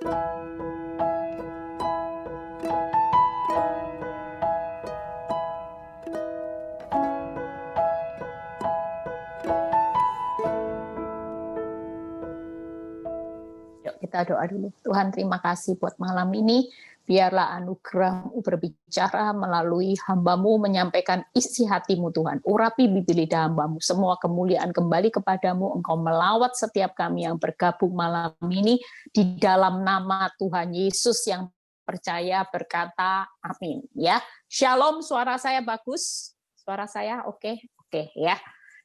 Yuk kita doa dulu. Tuhan, terima kasih buat malam ini. Biarlah anugerah-Mu berbicara melalui hamba-Mu, menyampaikan isi hati-Mu, Tuhan. Urapi bibir lidah hamba-Mu. Semua kemuliaan kembali kepadamu. Engkau melawat setiap kami yang bergabung malam ini. Di dalam nama Tuhan Yesus yang percaya berkata amin. Ya, Shalom, suara saya bagus? Suara saya oke? Oke ya.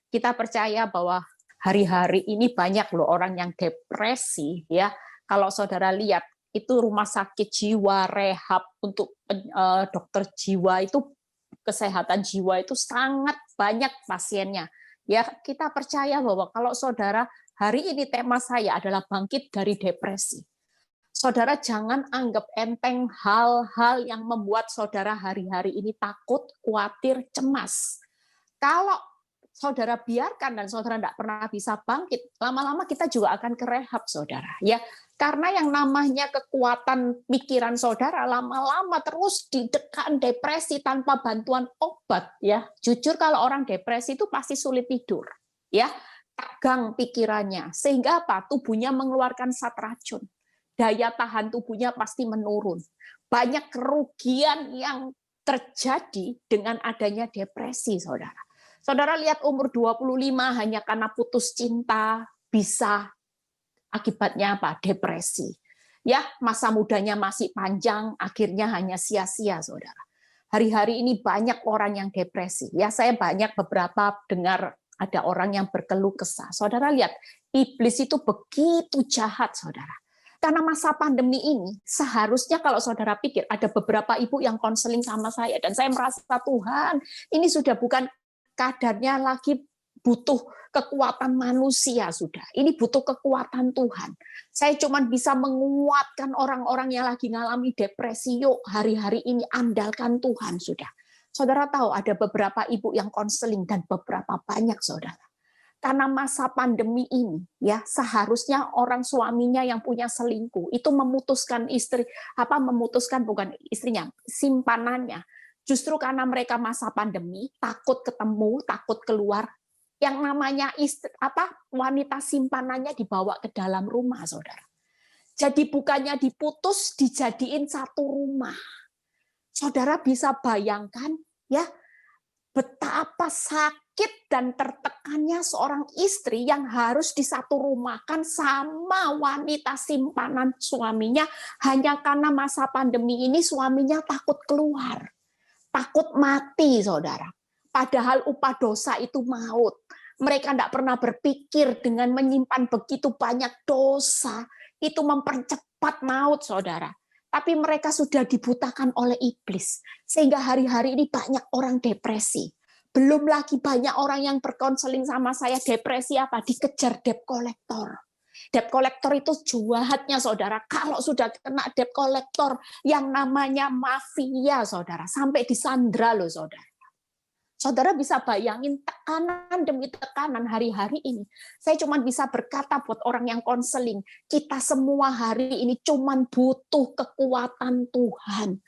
Kita percaya bahwa hari-hari ini banyak loh orang yang depresi ya. Kalau saudara lihat itu rumah sakit jiwa, rehab untuk dokter jiwa itu, kesehatan jiwa itu sangat banyak pasiennya. Ya, kita percaya bahwa kalau saudara, hari ini tema saya adalah bangkit dari depresi. Saudara jangan anggap enteng hal-hal yang membuat saudara hari-hari ini takut, khawatir, cemas. Kalau saudara biarkan dan saudara tidak pernah bisa bangkit, lama-lama kita juga akan ke rehab, saudara. Ya, karena yang namanya kekuatan pikiran saudara lama-lama terus ditekan depresi tanpa bantuan obat. Ya, jujur kalau orang depresi itu pasti sulit tidur. Ya, tegang pikirannya, sehingga apa? Tubuhnya mengeluarkan zat racun. Daya tahan tubuhnya pasti menurun. Banyak kerugian yang terjadi dengan adanya depresi, saudara. Saudara lihat umur 25 hanya karena putus cinta bisa akibatnya apa? Depresi. Ya, masa mudanya masih panjang, akhirnya hanya sia-sia, saudara. Hari-hari ini banyak orang yang depresi. Ya, saya banyak beberapa dengar ada orang yang berkeluh kesah. Saudara lihat, iblis itu begitu jahat, saudara. Karena masa pandemi ini, seharusnya kalau saudara pikir, ada beberapa ibu yang konseling sama saya, dan saya merasa, Tuhan, ini sudah bukan kadarnya lagi butuh kekuatan manusia sudah. Ini butuh kekuatan Tuhan. Saya cuma bisa menguatkan orang-orang yang lagi ngalami depresi. Yuk, hari-hari ini andalkan Tuhan sudah. Saudara tahu ada beberapa ibu yang konseling dan beberapa banyak saudara. Karena masa pandemi ini, ya seharusnya orang suaminya yang punya selingkuh itu memutuskan bukan istrinya, simpanannya. Justru karena mereka masa pandemi, takut ketemu, takut keluar, yang namanya wanita simpanannya dibawa ke dalam rumah, saudara. Jadi bukannya diputus, dijadiin satu rumah. Saudara bisa bayangkan, ya, betapa sakit dan tertekannya seorang istri yang harus disatu rumahkan sama wanita simpanan suaminya hanya karena masa pandemi ini suaminya takut keluar. Takut mati, saudara. Padahal upah dosa itu maut. Mereka tidak pernah berpikir dengan menyimpan begitu banyak dosa, itu mempercepat maut, saudara. Tapi mereka sudah dibutakan oleh iblis. Sehingga hari-hari ini banyak orang depresi. Belum lagi banyak orang yang berkonseling sama saya, depresi apa? Dikejar debt collector. Debt collector itu jahatnya, saudara. Kalau sudah kena debt collector, yang namanya mafia, saudara. Sampai disandra loh, saudara. Saudara bisa bayangin tekanan demi tekanan hari-hari ini. Saya cuma bisa berkata buat orang yang konseling, kita semua hari ini cuma butuh kekuatan Tuhan.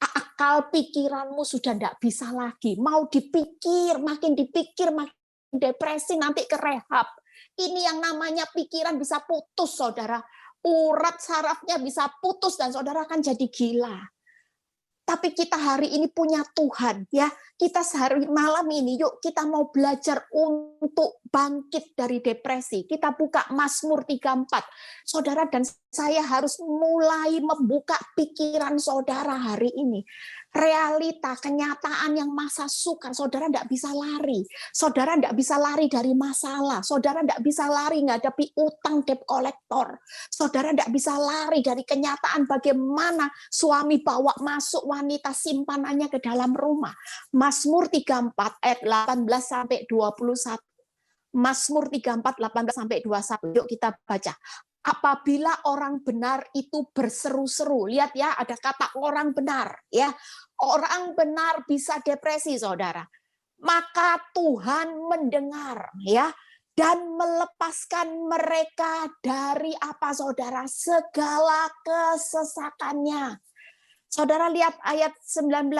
Akal pikiranmu sudah tidak bisa lagi. Mau dipikir, makin depresi, nanti ke rehab. Ini yang namanya pikiran bisa putus, saudara. Urat sarafnya bisa putus dan saudara akan jadi gila. Tapi kita hari ini punya Tuhan, ya. Kita sehari malam ini, yuk kita mau belajar untuk bangkit dari depresi. Kita buka Mazmur 34. Saudara dan saya harus mulai membuka pikiran saudara hari ini. Realita, kenyataan yang masa sukar, saudara tidak bisa lari. Saudara tidak bisa lari dari masalah. Saudara tidak bisa lari menghadapi utang debt collector. Saudara tidak bisa lari dari kenyataan bagaimana suami bawa masuk wanita simpanannya ke dalam rumah. Mazmur 34 ayat 18 sampai 21. Mazmur 34 18 sampai 21. Yuk kita baca. Apabila orang benar itu berseru-seru, lihat ya, ada kata orang benar, ya. Orang benar bisa depresi, saudara. Maka Tuhan mendengar, ya. dan melepaskan mereka dari apa saudara? Segala kesesakannya. Saudara lihat ayat 19.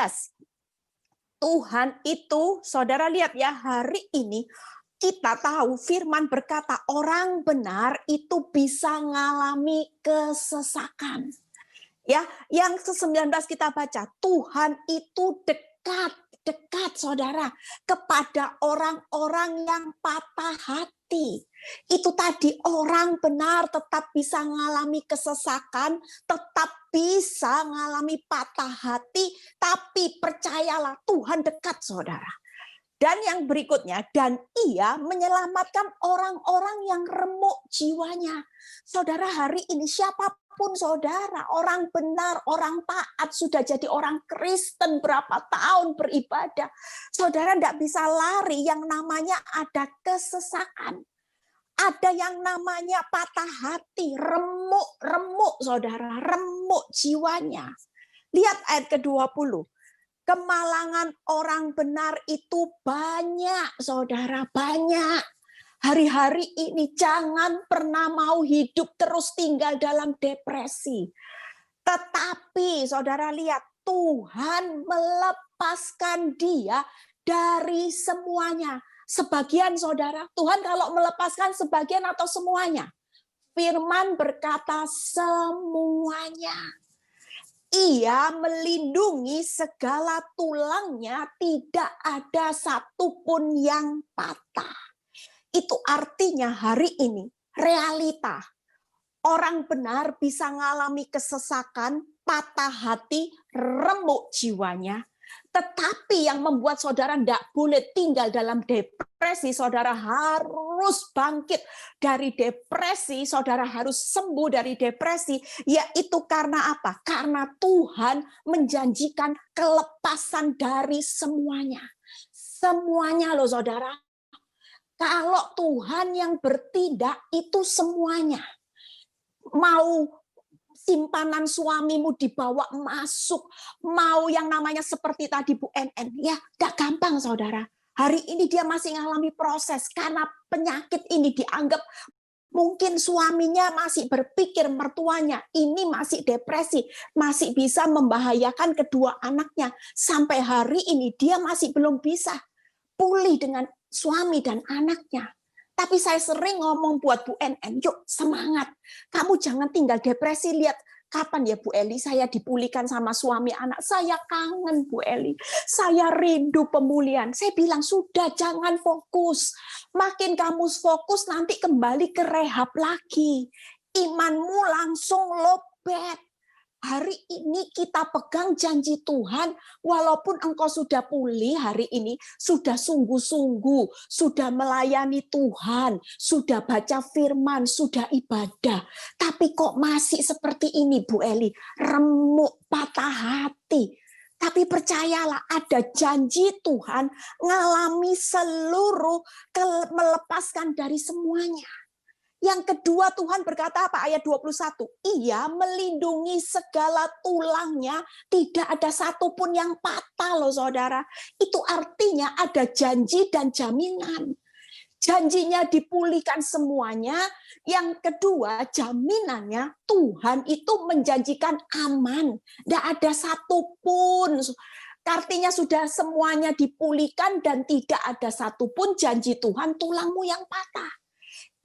Tuhan itu, saudara lihat ya, hari ini kita tahu firman berkata orang benar itu bisa mengalami kesesakan. Ya, yang ke-19 kita baca, Tuhan itu dekat saudara kepada orang-orang yang patah hati. Itu tadi orang benar tetap bisa mengalami kesesakan, tetap bisa mengalami patah hati, tapi percayalah Tuhan dekat saudara. Dan yang berikutnya, dan ia menyelamatkan orang-orang yang remuk jiwanya. Saudara, hari ini siapapun saudara, orang benar, orang taat, sudah jadi orang Kristen berapa tahun beribadah. Saudara tidak bisa lari yang namanya ada kesesakan. Ada yang namanya patah hati, remuk saudara, remuk jiwanya. Lihat ayat ke-20. Kemalangan orang benar itu banyak, saudara, banyak. Hari-hari ini jangan pernah mau hidup terus tinggal dalam depresi. Tetapi, saudara lihat, Tuhan melepaskan dia dari semuanya. Sebagian, saudara, Tuhan kalau melepaskan sebagian atau semuanya? Firman berkata semuanya. Ia melindungi segala tulangnya, tidak ada satupun yang patah. Itu artinya hari ini realita. Orang benar bisa mengalami kesesakan, patah hati, remuk jiwanya. Tetapi yang membuat saudara tidak boleh tinggal dalam depresi, saudara harus bangkit dari depresi, saudara harus sembuh dari depresi, yaitu karena apa? Karena Tuhan menjanjikan kelepasan dari semuanya. Semuanya loh saudara. Kalau Tuhan yang bertindak itu semuanya. Mau simpanan suamimu dibawa masuk, mau yang namanya seperti tadi Bu NN, ya gak gampang saudara. Hari ini dia masih mengalami proses karena penyakit ini dianggap mungkin suaminya masih berpikir mertuanya ini masih depresi, masih bisa membahayakan kedua anaknya. Sampai hari ini dia masih belum bisa pulih dengan suami dan anaknya. Tapi saya sering ngomong buat Bu NN, yuk semangat. Kamu jangan tinggal depresi, lihat kapan ya Bu Eli saya dipulihkan sama suami anak. Saya kangen Bu Eli, saya rindu pemulihan. Saya bilang sudah jangan fokus. Makin kamu fokus nanti kembali ke rehab lagi. Imanmu langsung lowbat. Hari ini kita pegang janji Tuhan, walaupun engkau sudah pulih hari ini, sudah sungguh-sungguh, sudah melayani Tuhan, sudah baca firman, sudah ibadah. Tapi kok masih seperti ini Bu Eli, remuk, patah hati. Tapi percayalah ada janji Tuhan ngalami seluruh, melepaskan dari semuanya. Yang kedua Tuhan berkata apa? Ayat 21. Ia melindungi segala tulangnya, tidak ada satupun yang patah loh saudara. Itu artinya ada janji dan jaminan. Janjinya dipulihkan semuanya. Yang kedua jaminannya Tuhan itu menjanjikan aman. Tidak ada satupun. Artinya sudah semuanya dipulihkan dan tidak ada satupun janji Tuhan tulangmu yang patah.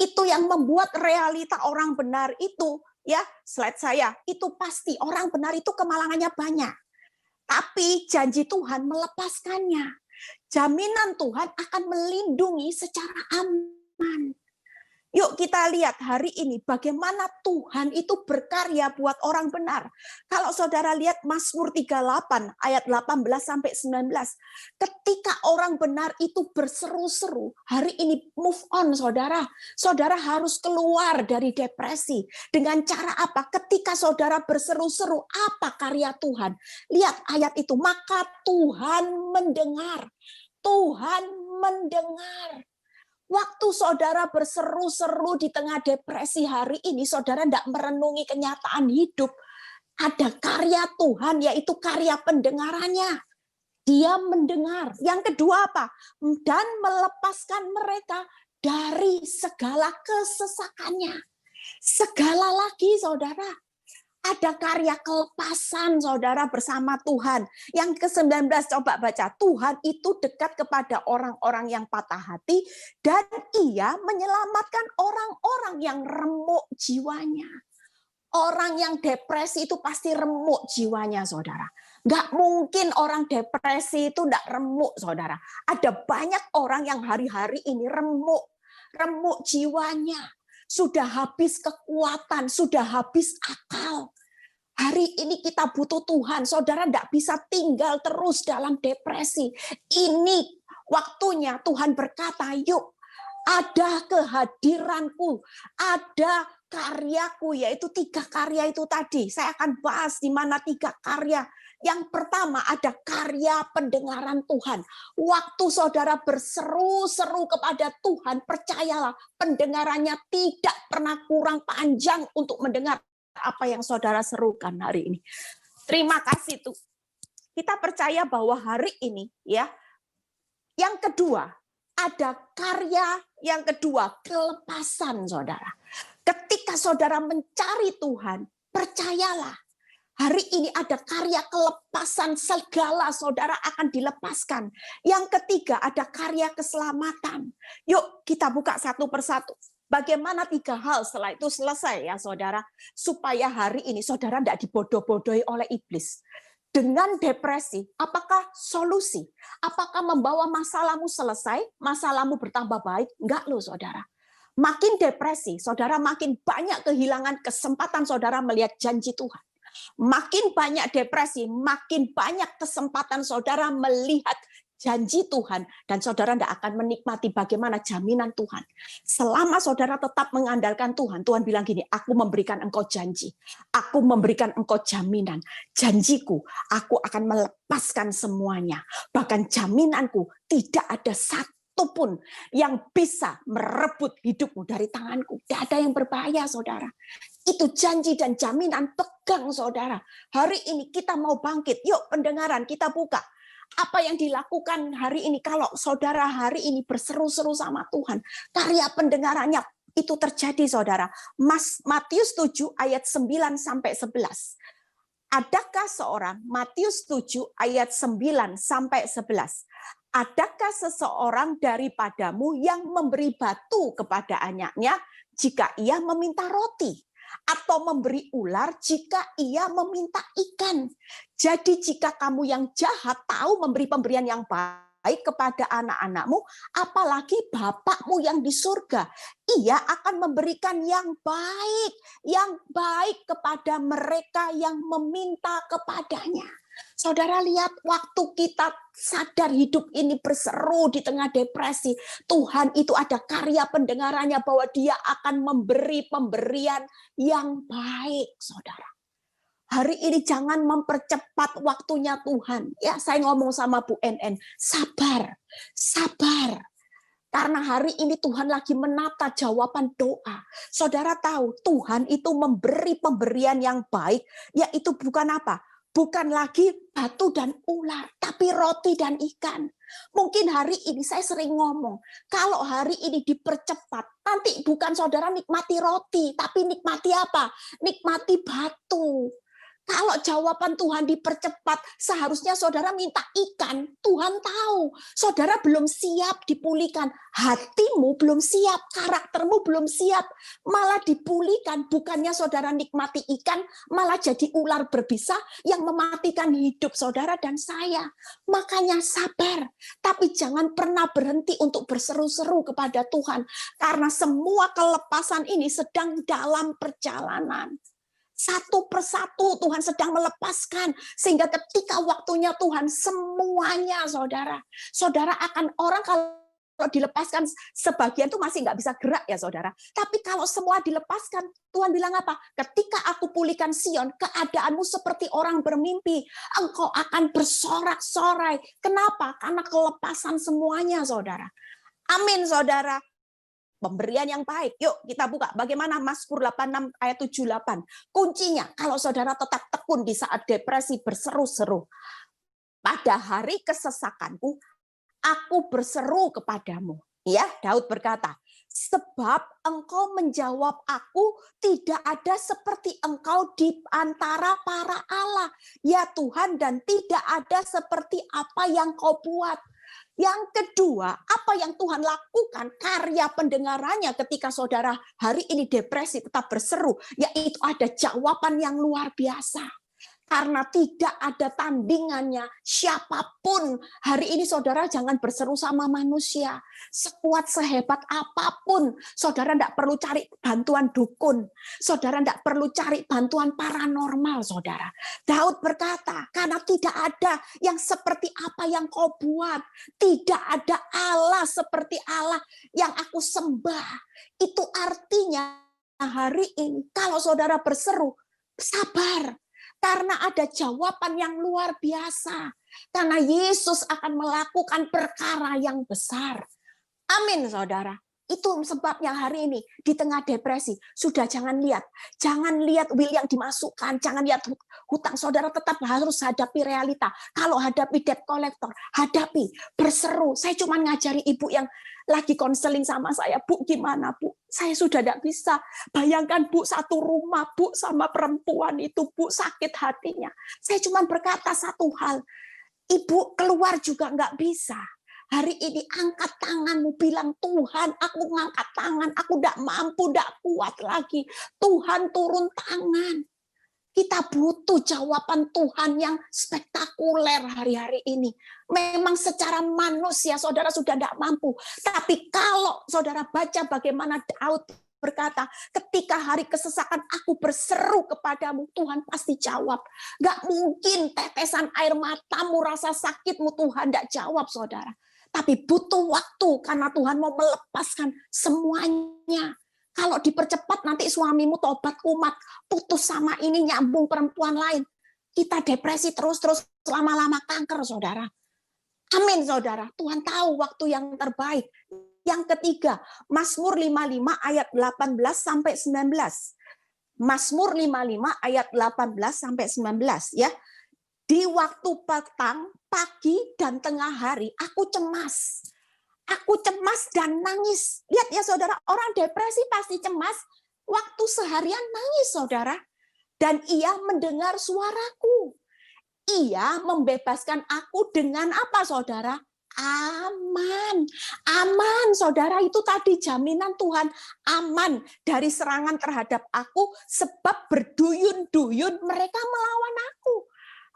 Itu yang membuat realita orang benar itu, ya, slide saya, itu pasti orang benar itu kemalangannya banyak. Tapi janji Tuhan melepaskannya. Jaminan Tuhan akan melindungi secara aman. Yuk kita lihat hari ini bagaimana Tuhan itu berkarya buat orang benar. Kalau saudara lihat Mazmur 38 ayat 18 sampai 19. Ketika orang benar itu berseru-seru, hari ini move on saudara. Saudara harus keluar dari depresi. Dengan cara apa? Ketika saudara berseru-seru, apa karya Tuhan? Lihat ayat itu, maka Tuhan mendengar. Tuhan mendengar. Waktu saudara berseru-seru di tengah depresi hari ini, saudara tidak merenungi kenyataan hidup. Ada karya Tuhan, yaitu karya pendengarannya. Dia mendengar. Yang kedua apa? Dan melepaskan mereka dari segala kesesakannya. Segala lagi, saudara. Ada karya kelepasan, saudara, bersama Tuhan. Yang ke-19, coba baca. Tuhan itu dekat kepada orang-orang yang patah hati, dan ia menyelamatkan orang-orang yang remuk jiwanya. Orang yang depresi itu pasti remuk jiwanya, saudara. Nggak mungkin orang depresi itu nggak remuk, saudara. Ada banyak orang yang hari-hari ini remuk jiwanya. Sudah habis kekuatan, sudah habis akal. Hari ini kita butuh Tuhan. Saudara tidak bisa tinggal terus dalam depresi. Ini waktunya Tuhan berkata, yuk ada kehadiranku, ada karyaku, yaitu 3 karya itu tadi. Saya akan bahas di mana 3 karya. Yang pertama ada karya pendengaran Tuhan. Waktu saudara berseru-seru kepada Tuhan, percayalah pendengarannya tidak pernah kurang panjang untuk mendengar apa yang saudara serukan hari ini. Terima kasih Tuhan. Kita percaya bahwa hari ini ya. Yang kedua, ada karya yang kedua, kelepasan, saudara. Ketika saudara mencari Tuhan, percayalah, hari ini ada karya kelepasan, segala saudara akan dilepaskan. Yang ketiga, ada karya keselamatan. Yuk kita buka satu persatu. Bagaimana 3 hal setelah itu selesai ya saudara, supaya hari ini saudara tidak dibodoh-bodohi oleh iblis. Dengan depresi, apakah solusi? Apakah membawa masalahmu selesai, masalahmu bertambah baik? Enggak loh saudara. Makin depresi, saudara makin banyak kehilangan kesempatan saudara melihat janji Tuhan. Makin banyak depresi, makin banyak kesempatan saudara melihat janji Tuhan, dan saudara tidak akan menikmati bagaimana jaminan Tuhan. Selama saudara tetap mengandalkan Tuhan, Tuhan bilang gini, aku memberikan engkau janji, aku memberikan engkau jaminan, janjiku, aku akan melepaskan semuanya, bahkan jaminanku tidak ada satu pun yang bisa merebut hidupmu dari tanganku. Tidak ada yang berbahaya, saudara. Itu janji dan jaminan, pegang saudara. Hari ini kita mau bangkit, yuk pendengaran kita buka. Apa yang dilakukan hari ini, kalau saudara hari ini berseru-seru sama Tuhan, karya pendengarannya itu terjadi saudara. Matius 7 ayat 9 sampai 11. Adakah seorang, Matius 7 ayat 9 sampai 11. Adakah seseorang daripadamu yang memberi batu kepada anaknya jika ia meminta roti? Atau memberi ular jika ia meminta ikan? Jadi jika kamu yang jahat tahu memberi pemberian yang baik kepada anak-anakmu, apalagi Bapakmu yang di surga, ia akan memberikan yang baik kepada mereka yang meminta kepadanya. Saudara lihat, waktu kita sadar hidup ini berseru di tengah depresi, Tuhan itu ada karya pendengarannya bahwa Dia akan memberi pemberian yang baik, saudara. Hari ini jangan mempercepat waktunya Tuhan. Ya, saya ngomong sama Bu NN, sabar. Karena hari ini Tuhan lagi menata jawaban doa. Saudara tahu, Tuhan itu memberi pemberian yang baik, yaitu bukan apa? Bukan lagi batu dan ular, tapi roti dan ikan. Mungkin hari ini saya sering ngomong, kalau hari ini dipercepat, nanti bukan saudara nikmati roti, tapi nikmati apa? Nikmati batu. Kalau jawaban Tuhan dipercepat, seharusnya saudara minta ikan. Tuhan tahu, saudara belum siap dipulihkan. Hatimu belum siap, karaktermu belum siap. Malah dipulihkan, bukannya saudara nikmati ikan, malah jadi ular berbisa yang mematikan hidup saudara dan saya. Makanya sabar, tapi jangan pernah berhenti untuk berseru-seru kepada Tuhan. Karena semua kelepasan ini sedang dalam perjalanan. Satu persatu Tuhan sedang melepaskan, sehingga ketika waktunya Tuhan semuanya saudara akan, orang kalau dilepaskan sebagian tuh masih nggak bisa gerak ya saudara, tapi kalau semua dilepaskan, Tuhan bilang apa? Ketika aku pulihkan Sion, keadaanmu seperti orang bermimpi, engkau akan bersorak-sorai. Kenapa? Karena kelepasan semuanya saudara. Amin saudara. Pemberian yang baik. Yuk kita buka. Bagaimana Mazmur 86 ayat 78. Kuncinya kalau saudara tetap tekun di saat depresi berseru-seru. Pada hari kesesakanku, aku berseru kepadamu. Ya, Daud berkata, Sebab engkau menjawab aku, tidak ada seperti engkau di antara para Allah. Ya Tuhan, dan tidak ada seperti apa yang kau buat. Yang kedua, apa yang Tuhan lakukan, karya pendengarannya ketika saudara hari ini depresi tetap berseru, yaitu ada jawaban yang luar biasa. Karena tidak ada tandingannya siapapun. Hari ini saudara jangan berseru sama manusia. Sekuat sehebat apapun, saudara tidak perlu cari bantuan dukun. Saudara tidak perlu cari bantuan paranormal, saudara. Daud berkata, karena tidak ada yang seperti apa yang kau buat. Tidak ada Allah seperti Allah yang aku sembah. Itu artinya hari ini kalau saudara berseru, sabar. Karena ada jawaban yang luar biasa. Karena Yesus akan melakukan perkara yang besar. Amin, saudara. Itu sebabnya hari ini di tengah depresi, sudah jangan lihat will yang dimasukkan, jangan lihat hutang. Saudara tetap harus hadapi realita. Kalau hadapi debt collector, hadapi, berseru. Saya cuma ngajari ibu yang lagi konseling sama saya, Bu, gimana Bu? Saya sudah tidak bisa. Bayangkan Bu, satu rumah Bu sama perempuan itu, Bu, sakit hatinya. Saya cuma berkata satu hal, Ibu keluar juga nggak bisa. Hari ini angkat tanganmu, bilang Tuhan, aku ngangkat tangan, aku tidak mampu, tidak kuat lagi. Tuhan turun tangan. Kita butuh jawaban Tuhan yang spektakuler hari-hari ini. Memang secara manusia saudara sudah tidak mampu. Tapi kalau saudara baca bagaimana Daud berkata, ketika hari kesesakan aku berseru kepadamu, Tuhan pasti jawab. Gak mungkin tetesan air matamu, rasa sakitmu Tuhan tidak jawab, saudara. Tapi butuh waktu karena Tuhan mau melepaskan semuanya. Kalau dipercepat nanti suamimu tobat kumat, putus sama ini, nyambung perempuan lain. Kita depresi terus-terus, lama-lama kanker, saudara. Amin, saudara. Tuhan tahu waktu yang terbaik. Yang ketiga, Mazmur 55 ayat 18 sampai 19. Mazmur 55 ayat 18 sampai 19 ya. Di waktu petang, pagi dan tengah hari aku cemas. Aku cemas dan nangis. Lihat ya saudara, orang depresi pasti cemas. Waktu seharian nangis saudara. Dan ia mendengar suaraku. Ia membebaskan aku dengan apa saudara? Aman. Aman saudara, itu tadi jaminan Tuhan. Aman dari serangan terhadap aku. Sebab berduyun-duyun mereka melawan aku.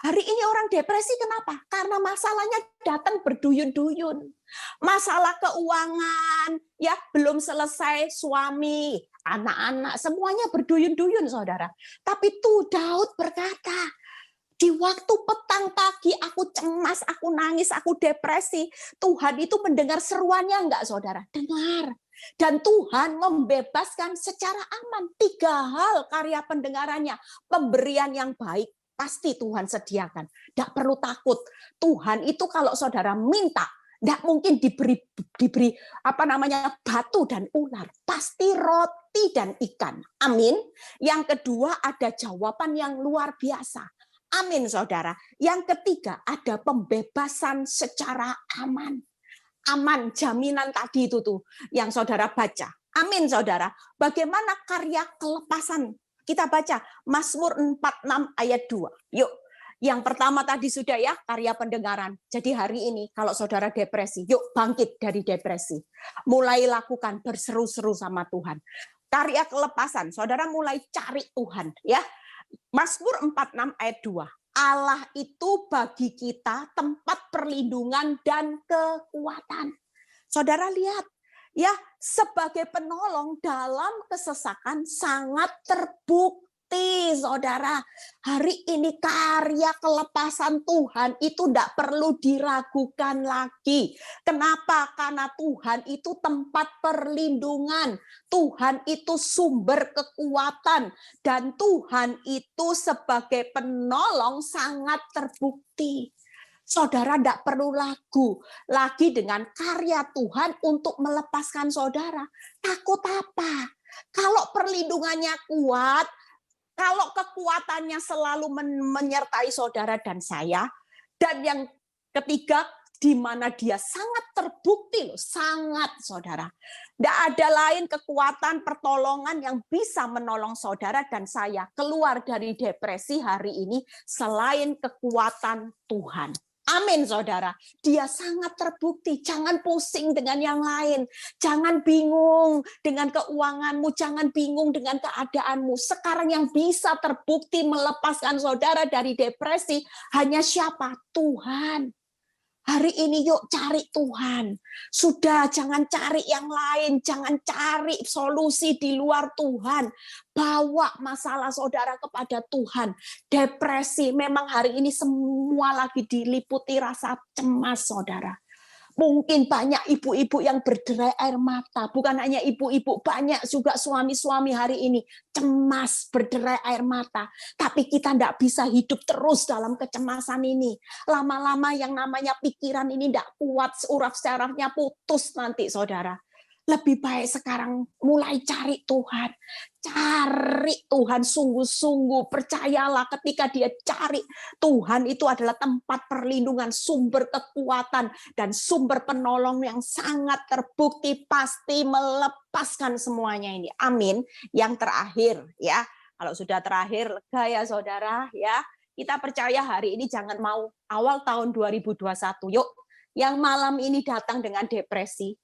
Hari ini orang depresi kenapa? Karena masalahnya datang berduyun-duyun. Masalah keuangan, ya belum selesai, suami, anak-anak, semuanya berduyun-duyun, saudara. Tapi tuh Daud berkata, di waktu petang pagi aku cemas, aku nangis, aku depresi. Tuhan itu mendengar seruannya enggak, saudara? Dengar. Dan Tuhan membebaskan secara aman. 3 hal karya pendengarannya. Pemberian yang baik. Pasti Tuhan sediakan. Tidak perlu takut. Tuhan itu kalau saudara minta, tidak mungkin diberi batu dan ular. Pasti roti dan ikan. Amin. Yang kedua ada jawaban yang luar biasa. Amin saudara. Yang ketiga ada pembebasan secara aman. Aman, jaminan tadi itu tuh yang saudara baca. Amin saudara. Bagaimana karya kelepasan? Kita baca Mazmur 46 ayat 2. Yuk, yang pertama tadi sudah ya, karya pendengaran. Jadi hari ini kalau saudara depresi, yuk bangkit dari depresi. Mulai lakukan berseru-seru sama Tuhan. Karya kelepasan, saudara mulai cari Tuhan. Ya, Mazmur 46 ayat 2. Allah itu bagi kita tempat perlindungan dan kekuatan. Saudara lihat, ya, sebagai penolong dalam kesesakan sangat terbukti, saudara. Hari ini karya kelepasan Tuhan itu tidak perlu diragukan lagi. Kenapa? Karena Tuhan itu tempat perlindungan. Tuhan itu sumber kekuatan. Dan Tuhan itu sebagai penolong sangat terbukti. Saudara tidak perlu ragu lagi dengan karya Tuhan untuk melepaskan saudara. Takut apa? Kalau perlindungannya kuat, kalau kekuatannya selalu menyertai saudara dan saya, dan yang ketiga di mana dia sangat terbukti loh, sangat saudara. Tidak ada lain kekuatan pertolongan yang bisa menolong saudara dan saya keluar dari depresi hari ini selain kekuatan Tuhan. Amin saudara. Dia sangat terbukti. Jangan pusing dengan yang lain. Jangan bingung dengan keuanganmu. Jangan bingung dengan keadaanmu. Sekarang yang bisa terbukti melepaskan saudara dari depresi hanya siapa? Tuhan. Hari ini yuk cari Tuhan. Sudah, jangan cari yang lain. Jangan cari solusi di luar Tuhan. Bawa masalah saudara kepada Tuhan. Depresi, memang hari ini semua lagi diliputi rasa cemas saudara. Mungkin banyak ibu-ibu yang berderai air mata. Bukan hanya ibu-ibu, banyak juga suami-suami hari ini cemas, berderai air mata. Tapi kita tidak bisa hidup terus dalam kecemasan ini. Lama-lama yang namanya pikiran ini tidak kuat, urap syarafnya putus nanti saudara. Lebih baik sekarang mulai cari Tuhan. Cari Tuhan sungguh-sungguh. Percayalah ketika dia cari Tuhan itu adalah tempat perlindungan, sumber kekuatan, dan sumber penolong yang sangat terbukti pasti melepaskan semuanya ini. Amin. Yang terakhir ya. Kalau sudah terakhir lega ya saudara ya. Kita percaya hari ini jangan mau awal tahun 2021. Yuk yang malam ini datang dengan depresi.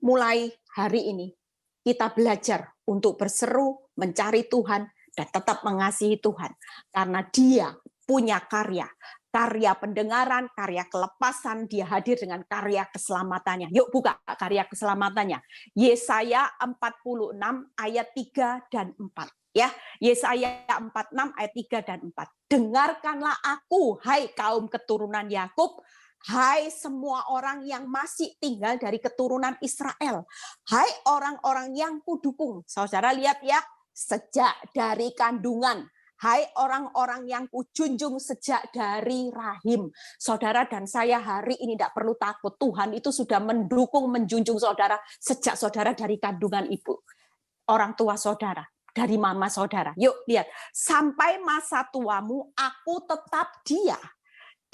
Mulai hari ini kita belajar untuk berseru, mencari Tuhan, dan tetap mengasihi Tuhan. Karena dia punya karya pendengaran, karya kelepasan, dia hadir dengan karya keselamatannya. Yuk buka karya keselamatannya. Yesaya 46 ayat 3 dan 4. Ya, Yesaya 46 ayat 3 dan 4. Dengarkanlah aku, hai kaum keturunan Yakub, hai semua orang yang masih tinggal dari keturunan Israel. Hai orang-orang yang kudukung. Saudara lihat ya, sejak dari kandungan. Hai orang-orang yang kujunjung sejak dari rahim. Saudara dan saya hari ini tidak perlu takut. Tuhan itu sudah mendukung, menjunjung saudara sejak saudara dari kandungan ibu. Orang tua saudara. Dari mama saudara. Yuk lihat. Sampai masa tuamu aku tetap dia.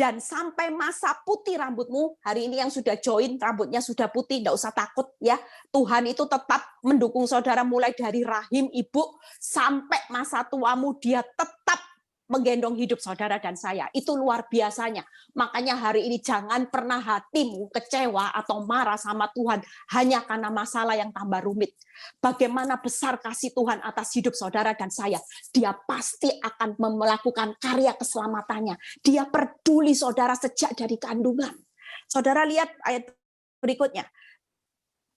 Dan sampai masa putih rambutmu, hari ini yang sudah join, rambutnya sudah putih, tidak usah takut ya. Tuhan itu tetap mendukung saudara mulai dari rahim ibu, sampai masa tuamu dia tetap menggendong hidup saudara dan saya. Itu luar biasanya. Makanya hari ini jangan pernah hatimu kecewa atau marah sama Tuhan hanya karena masalah yang tambah rumit. Bagaimana besar kasih Tuhan atas hidup saudara dan saya. Dia pasti akan melakukan karya keselamatannya. Dia peduli saudara sejak dari kandungan. Saudara lihat ayat berikutnya.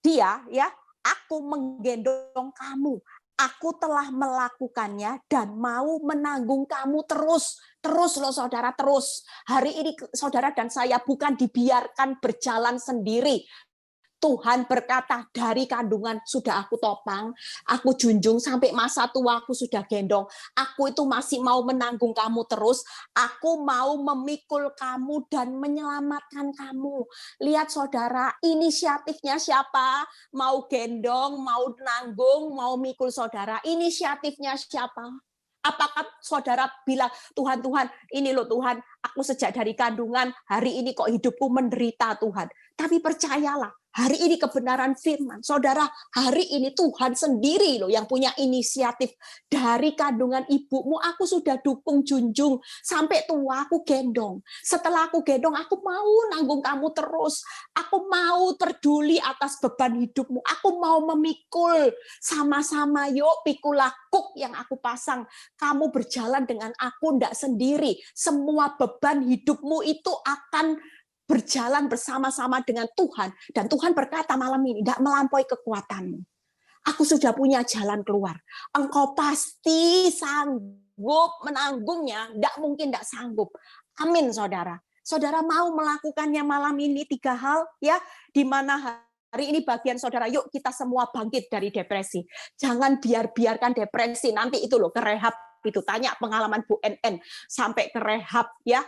Dia ya, aku menggendong kamu. Aku telah melakukannya dan mau menanggung kamu terus. Terus loh saudara, terus. Hari ini saudara dan saya bukan dibiarkan berjalan sendiri. Tuhan berkata, dari kandungan sudah aku topang, aku junjung sampai masa tua aku sudah gendong. Aku itu masih mau menanggung kamu terus. Aku mau memikul kamu dan menyelamatkan kamu. Lihat saudara, inisiatifnya siapa? Mau gendong, mau nanggung, mau mikul saudara. Inisiatifnya siapa? Apakah saudara bilang, Tuhan, ini loh Tuhan, aku sejak dari kandungan, hari ini kok hidupku menderita Tuhan. Tapi percayalah, hari ini kebenaran firman. Saudara, hari ini Tuhan sendiri loh yang punya inisiatif. Dari kandungan ibumu, aku sudah dukung junjung. Sampai tua aku gendong. Setelah aku gendong, aku mau nanggung kamu terus. Aku mau peduli atas beban hidupmu. Aku mau memikul. Sama-sama yuk pikulah kuk yang aku pasang. Kamu berjalan dengan aku, ndak sendiri. Semua beban hidupmu itu akan berjalan bersama-sama dengan Tuhan. Dan Tuhan berkata malam ini, tidak melampaui kekuatanmu. Aku sudah punya jalan keluar. Engkau pasti sanggup menanggungnya, tidak mungkin tidak sanggup. Amin saudara. Saudara mau melakukannya malam ini 3 hal, ya, di mana hari ini bagian saudara, yuk kita semua bangkit dari depresi. Jangan biarkan depresi, nanti itu loh, ke rehab, itu tanya pengalaman Bu NN, sampai ke rehab, ya.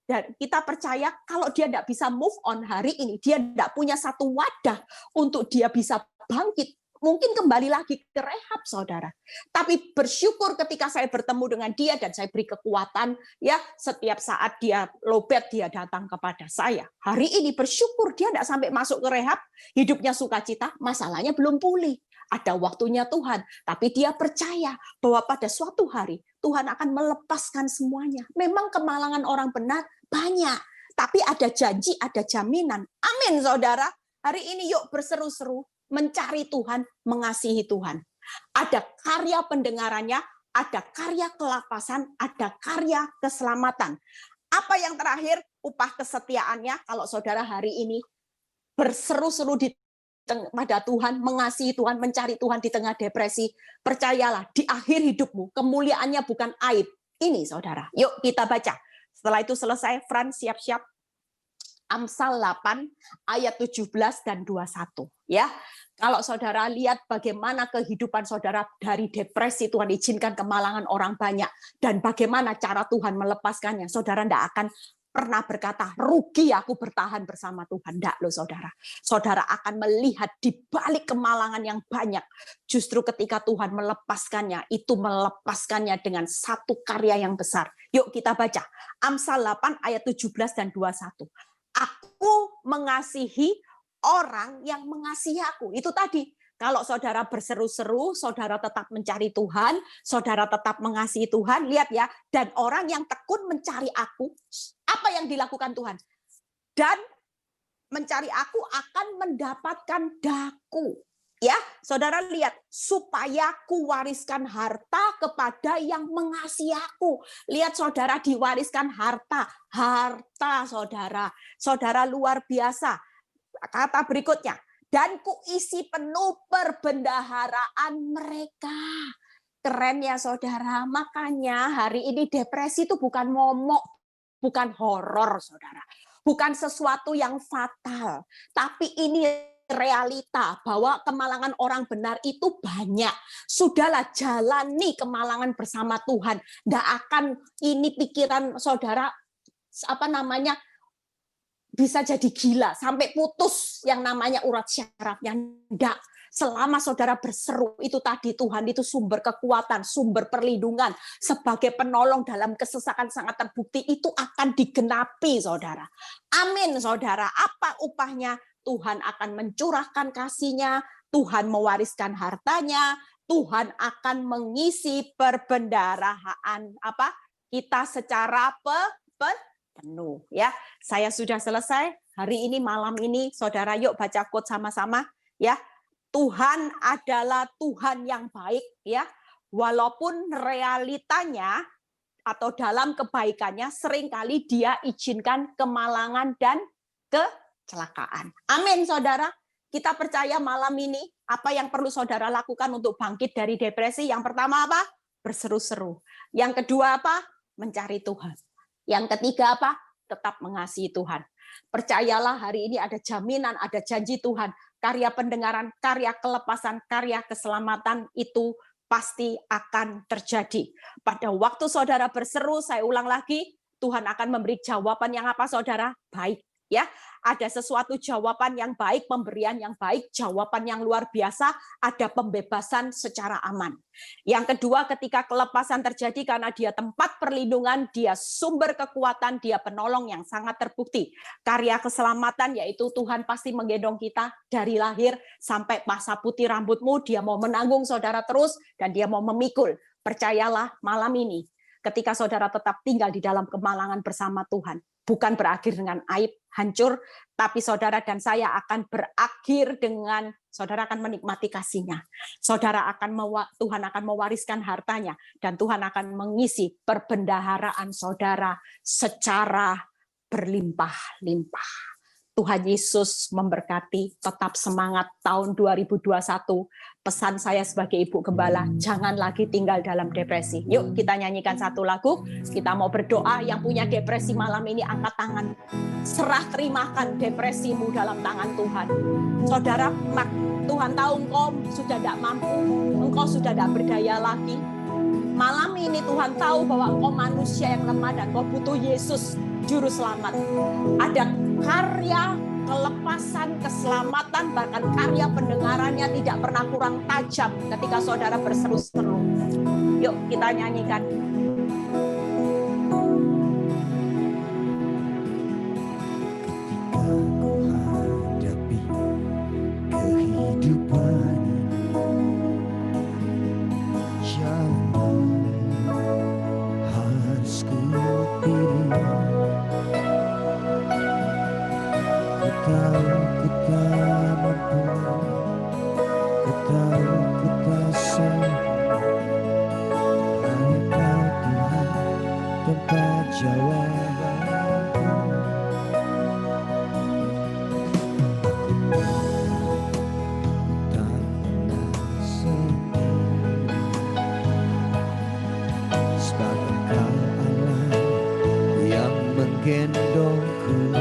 Dan kita percaya kalau dia tidak bisa move on hari ini, dia tidak punya satu wadah untuk dia bisa bangkit mungkin kembali lagi ke rehab, saudara. Tapi bersyukur ketika saya bertemu dengan dia dan saya beri kekuatan, ya setiap saat dia lowbat, dia datang kepada saya. Hari ini bersyukur dia tidak sampai masuk ke rehab, hidupnya sukacita, masalahnya belum pulih. Ada waktunya Tuhan, tapi dia percaya bahwa pada suatu hari Tuhan akan melepaskan semuanya. Memang kemalangan orang benar banyak, tapi ada janji, ada jaminan. Amin, saudara. Hari ini yuk berseru-seru, mencari Tuhan, mengasihi Tuhan. Ada karya pendengarannya, ada karya kelapasan, ada karya keselamatan. Apa yang terakhir? Upah kesetiaannya. Kalau saudara hari ini berseru-seru pada Tuhan, mengasihi Tuhan, mencari Tuhan di tengah depresi, percayalah, di akhir hidupmu, kemuliaannya bukan aib. Ini saudara. Yuk kita baca. Setelah itu selesai, Frans siap-siap. Amsal 8 ayat 17 dan 21 ya. Kalau saudara lihat bagaimana kehidupan saudara dari depresi, Tuhan izinkan kemalangan orang banyak, dan bagaimana cara Tuhan melepaskannya, saudara tidak akan pernah berkata, rugi aku bertahan bersama Tuhan. Tidak loh saudara. Saudara akan melihat di balik kemalangan yang banyak, justru ketika Tuhan melepaskannya, itu melepaskannya dengan satu karya yang besar. Yuk kita baca. Amsal 8 ayat 17 dan 21. Aku mengasihi orang yang mengasihi aku. Itu tadi. Kalau saudara berseru-seru, saudara tetap mencari Tuhan, saudara tetap mengasihi Tuhan, lihat ya. Dan orang yang tekun mencari aku, apa yang dilakukan Tuhan? Dan mencari aku akan mendapatkan daku. Ya, saudara lihat, supaya ku wariskan harta kepada yang mengasihi aku. Lihat saudara diwariskan harta. Harta saudara. Saudara luar biasa. Kata berikutnya. Dan ku isi penuh perbendaharaan mereka. Keren ya saudara. Makanya hari ini depresi itu bukan momok. Bukan horor saudara. Bukan sesuatu yang fatal. Tapi ini realita bahwa kemalangan orang benar itu banyak. Sudahlah, jalani kemalangan bersama Tuhan. Nggak akan ini pikiran saudara bisa jadi gila sampai putus yang namanya urat syarafnya. Nggak. Selama saudara berseru, itu tadi Tuhan itu sumber kekuatan, sumber perlindungan, sebagai penolong dalam kesesakan sangat terbukti, itu akan digenapi saudara. Amin saudara. Apa upahnya? Tuhan akan mencurahkan kasih-Nya, Tuhan mewariskan hartanya, Tuhan akan mengisi perbendaharaan kita secara penuh ya. Saya sudah selesai. Hari ini malam ini saudara yuk baca quote sama-sama ya. Tuhan adalah Tuhan yang baik ya. Walaupun realitanya atau dalam kebaikannya seringkali Dia izinkan kemalangan dan kecelakaan. Amin saudara. Kita percaya malam ini apa yang perlu saudara lakukan untuk bangkit dari depresi. Yang pertama apa? Berseru-seru. Yang kedua apa? Mencari Tuhan. Yang ketiga apa? Tetap mengasihi Tuhan. Percayalah hari ini ada jaminan, ada janji Tuhan. Karya pendengaran, karya kelepasan, karya keselamatan itu pasti akan terjadi. Pada waktu saudara berseru, saya ulang lagi, Tuhan akan memberi jawaban yang apa saudara? Baik. Ya, ada sesuatu jawaban yang baik, pemberian yang baik, jawaban yang luar biasa, ada pembebasan secara aman. Yang kedua, ketika kelepasan terjadi karena Dia tempat perlindungan, Dia sumber kekuatan, Dia penolong yang sangat terbukti. Karya keselamatan yaitu Tuhan pasti menggendong kita dari lahir sampai masa putih rambutmu, Dia mau menanggung saudara terus dan Dia mau memikul. Percayalah malam ini, ketika saudara tetap tinggal di dalam kemalangan bersama Tuhan, bukan berakhir dengan aib, hancur, tapi saudara dan saya akan berakhir dengan saudara akan menikmati kasih-Nya. Saudara Tuhan akan mewariskan hartanya dan Tuhan akan mengisi perbendaharaan saudara secara berlimpah-limpah. Tuhan Yesus memberkati, tetap semangat tahun 2021. Pesan saya sebagai Ibu Gembala, jangan lagi tinggal dalam depresi. Yuk kita nyanyikan satu lagu, kita mau berdoa. Yang punya depresi malam ini angkat tangan. Serah terimakan depresimu dalam tangan Tuhan. Saudara, Tuhan tahu engkau sudah tidak mampu, engkau sudah tidak berdaya lagi. Malam ini Tuhan tahu bahwa engkau manusia yang lemah dan engkau butuh Yesus, Juru Selamat. Ada karya kelepasan, keselamatan, bahkan karya pendengarannya tidak pernah kurang tajam ketika saudara berseru-seru. Yuk kita nyanyikan. Hadapi kehidupan, jalan harus ku pilih. Ku tahu ku tak mampu, ku tahu ku tak sanggup. Hanya Kau Tuhan tempat jawabanku. Tak pernah sendiri, sebab Engkau Allah yang menggendongku.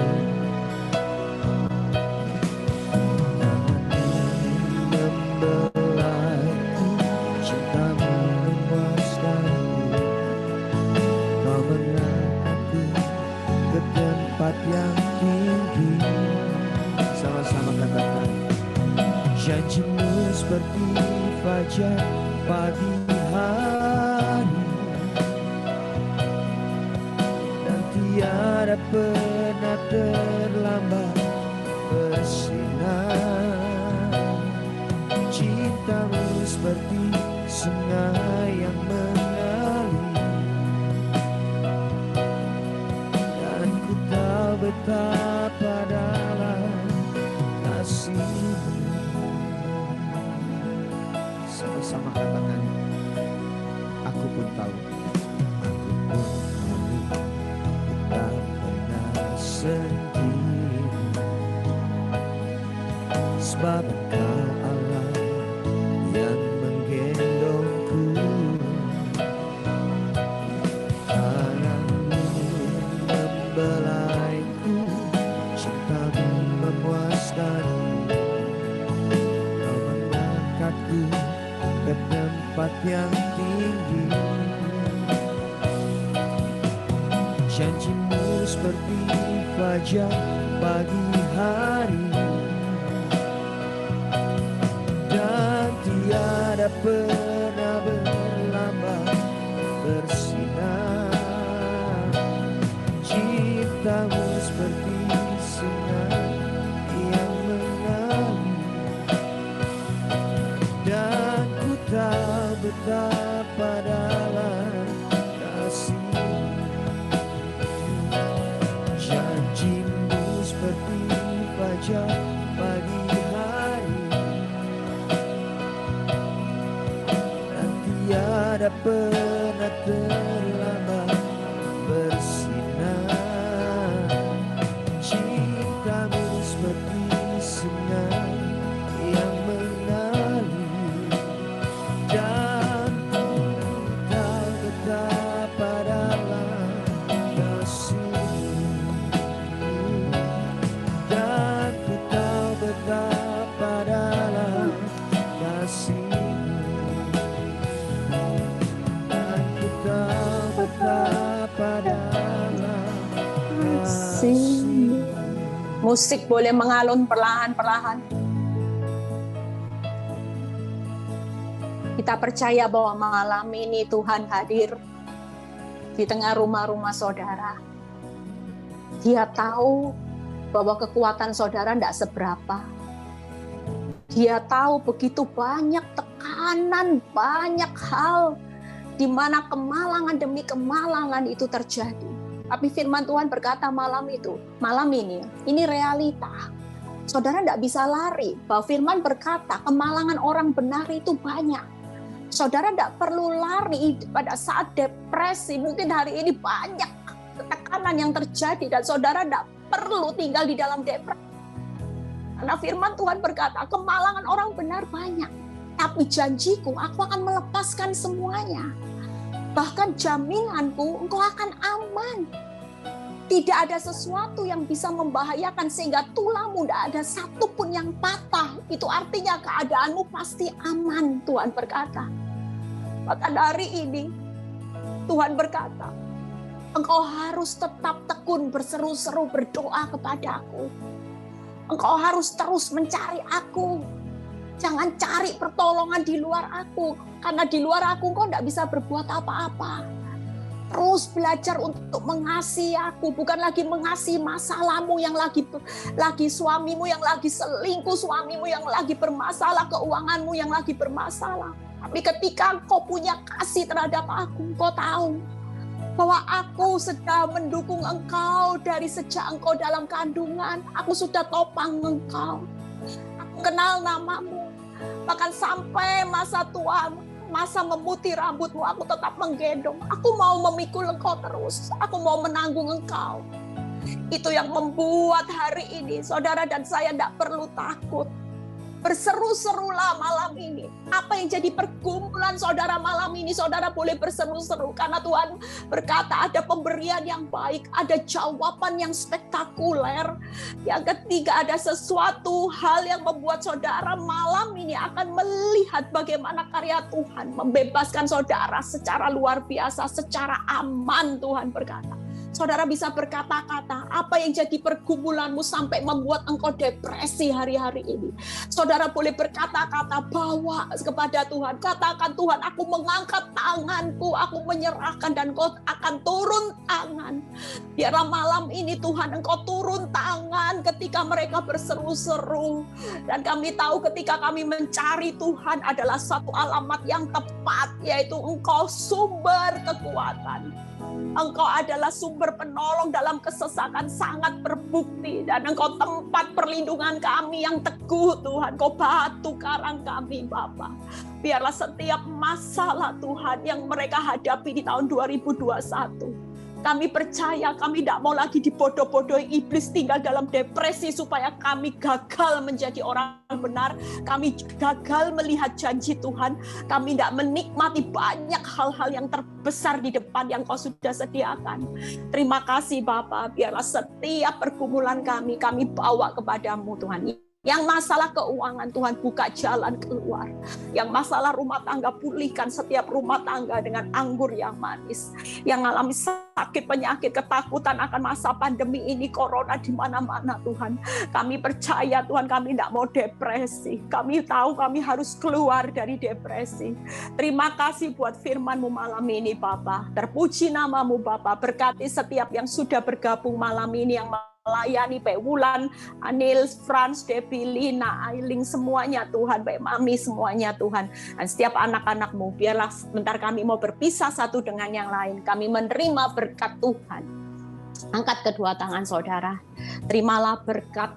Yang tinggi, sama-sama katakan, janjimu seperti fajar pagi hari, dan tiada pernah terlambat bersinar. Cintamu seperti sungai yang mengalir, betapa dalam kasih-Mu. Sama-sama katakan, aku pun tahu, tak pernah sendiri, sebab Engkau Allah yang menggendongku. Tangan-Mu membelai, cinta-Mu memuaskanku. Kau mengangkatku ke tempat yang tinggi. Janji-Mu seperti fajar pagi hari, dan tiada pernah berlambat bersinar. Cinta-Mu seperti sungai yang mengalir, dan ku tahu betapa dalam kasih-Mu. Janji-Mu seperti fajar pagi hari, dan tiada pernah terlambat bersinar. Cinta-Mu seperti sungai yang mengalir, dan ku tahu betapa dalam kasih-Mu, dan ku tahu betapa dalam kasih-Mu, dan ku tahu betapa dalam kasih-Mu. Musik boleh mengalun perlahan-perlahan. Kita percaya bahwa malam ini Tuhan hadir di tengah rumah-rumah saudara. Dia tahu bahwa kekuatan saudara tidak seberapa. Dia tahu begitu banyak tekanan, banyak hal di mana kemalangan demi kemalangan itu terjadi. Tapi firman Tuhan berkata malam ini realita. Saudara tidak bisa lari, bahwa firman berkata kemalangan orang benar itu banyak. Saudara tidak perlu lari pada saat depresi, mungkin hari ini banyak tekanan yang terjadi, dan saudara tidak perlu tinggal di dalam depresi. Karena firman Tuhan berkata kemalangan orang benar banyak, tapi janjiku aku akan melepaskan semuanya. Bahkan jaminanku engkau akan aman. Tidak ada sesuatu yang bisa membahayakan sehingga tulangmu tidak ada satupun yang patah. Itu artinya keadaanmu pasti aman, Tuhan berkata. Bahkan hari ini Tuhan berkata, engkau harus tetap tekun berseru-seru berdoa kepadaku. Engkau harus terus mencari aku. Jangan cari pertolongan di luar aku. Karena di luar aku engkau tidak bisa berbuat apa-apa. Terus belajar untuk mengasihi aku, bukan lagi mengasihi masalahmu yang lagi suamimu yang lagi selingkuh, suamimu yang lagi bermasalah, keuanganmu yang lagi bermasalah. Tapi ketika engkau punya kasih terhadap aku, engkau tahu bahwa aku sedang mendukung engkau dari sejak engkau dalam kandungan. Aku sudah topang engkau. Aku kenal namamu. Bahkan sampai masa tua, masa memutih rambutmu, aku tetap menggendong. Aku mau memikul engkau terus. Aku mau menanggung engkau. Itu yang membuat hari ini saudara dan saya tidak perlu takut. Berseru-serulah malam ini. Apa yang jadi pergumulan saudara malam ini, saudara boleh berseru-seru. Karena Tuhan berkata ada pemberian yang baik, ada jawaban yang spektakuler. Yang ketiga, ada sesuatu hal yang membuat saudara malam ini akan melihat bagaimana karya Tuhan membebaskan saudara secara luar biasa, secara aman. Tuhan berkata, saudara bisa berkata-kata, apa yang jadi pergumulanmu sampai membuat engkau depresi hari-hari ini. Saudara boleh berkata-kata, bawa kepada Tuhan. Katakan, Tuhan, aku mengangkat tanganku, aku menyerahkan, dan engkau akan turun tangan. Biarlah malam ini Tuhan, engkau turun tangan ketika mereka berseru-seru. Dan kami tahu ketika kami mencari Tuhan adalah satu alamat yang tepat, yaitu engkau sumber kekuatan. Engkau adalah sumber penolong dalam kesesakan, sangat berbukti. Dan engkau tempat perlindungan kami yang teguh Tuhan. Engkau batu karang kami Bapa. Biarlah setiap masalah Tuhan yang mereka hadapi di tahun 2021. Kami percaya kami tidak mau lagi dibodoh-bodohi iblis, tinggal dalam depresi supaya kami gagal menjadi orang benar. Kami gagal melihat janji Tuhan. Kami tidak menikmati banyak hal-hal yang terbesar di depan yang kau sudah sediakan. Terima kasih Bapa, biarlah setiap pergumulan kami bawa kepadamu Tuhan. Yang masalah keuangan, Tuhan buka jalan keluar. Yang masalah rumah tangga, pulihkan setiap rumah tangga dengan anggur yang manis. Yang mengalami sakit, penyakit, ketakutan akan masa pandemi ini, corona di mana-mana Tuhan. Kami percaya Tuhan, kami tidak mau depresi. Kami tahu kami harus keluar dari depresi. Terima kasih buat firman-Mu malam ini Bapa. Terpuji namamu Bapa. Berkati setiap yang sudah bergabung malam ini, yang melayani Pak Wulan, Anil, Frans, Devi, Lina, Ailing, semuanya Tuhan, Pak Mami, semuanya Tuhan. Dan setiap anak-anak-Mu, biarlah sebentar kami mau berpisah satu dengan yang lain. Kami menerima berkat Tuhan. Angkat kedua tangan saudara. Terimalah berkat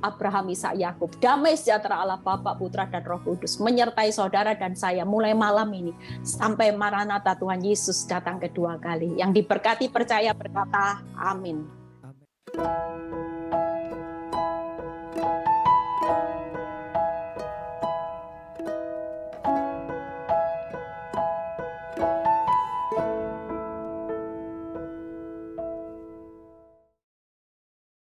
Abraham, Ishak, Yakub. Damai sejahtera Allah Bapa, Putra, dan Roh Kudus menyertai saudara dan saya mulai malam ini sampai Maranatha Tuhan Yesus datang kedua kali. Yang diberkati percaya berkata amin. Amin.